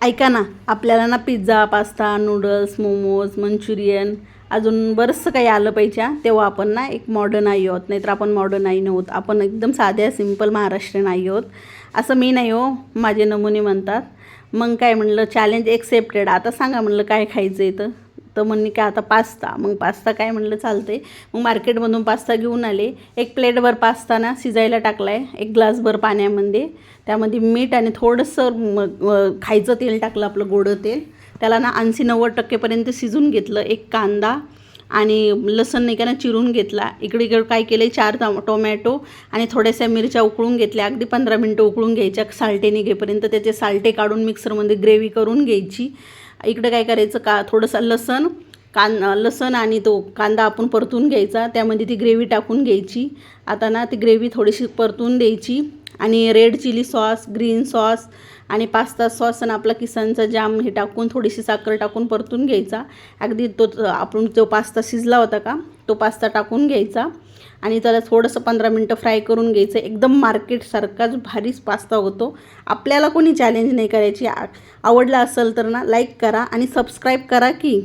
ऐका ना, आपल्याला ना pizza, pasta, noodles, momos, Manchurian अजून बरंचसं काही आलं पाहिजे हां. तेव्हा आपण ना एक मॉडर्न आई आहोत, नाहीतर आपण मॉडर्न आई नव्हत. आपण एकदम साध्या सिंपल महाराष्ट्रीयन आई आहोत. असं मी नाही हो, माझे नमुने म्हणतात. मग काय म्हणलं, चॅलेंज एक्सेप्टेड. आता सांगा म्हणलं काय खायचं आहे तर म्हणली काय आता पास्ता. मग पास्ता काय म्हणलं चालते. मग मार्केटमधून पास्ता घेऊन आले. एक प्लेटभर पास्ता ना शिजायला टाकला आहे, एक ग्लासभर पाण्यामध्ये. त्यामध्ये मीठ आणि थोडंसं खायचं तेल टाकलं, आपलं गोडं तेल. त्याला ना 80-90% शिजून घेतलं. एक कांदा आणि लसूण नाही का ना चिरून घेतला. इकडे काय केलं, 4 टोमॅटो आणि थोड्याशा मिरच्या उकळून घेतल्या. अगदी 15 मिनटं उकळून घ्यायच्या साल्टे निघेपर्यंत. त्याचे साल्टे काढून मिक्सरमध्ये ग्रेव्ही करून घ्यायची. इकडे काय करायचं, थोडंसं लसण आणि तो कांदा आपण परतून घ्यायचा. त्यामध्ये ती ग्रेव्ही टाकून घ्यायची. आता ना ती ग्रेव्ही थोडीशी परतून द्यायची आणि red chilli sauce, green sauce आणि पास्ता सॉस आणि आपला किसनचा जाम हे टाकून थोडीशी साखर टाकून परतून घ्यायचा. अगदी आपण जो पास्ता शिजला होता का तो पास्ता टाकून घ्यायचा आणि त्याला थोडंसं 15 मिनटं फ्राय करून घ्यायचं. एकदम मार्केटसारखाच भारीच पास्ता होतो. आपल्याला कोणी चॅलेंज नाही करायची. आवडला असेल तर ना लाईक करा आणि सबस्क्राईब करा की.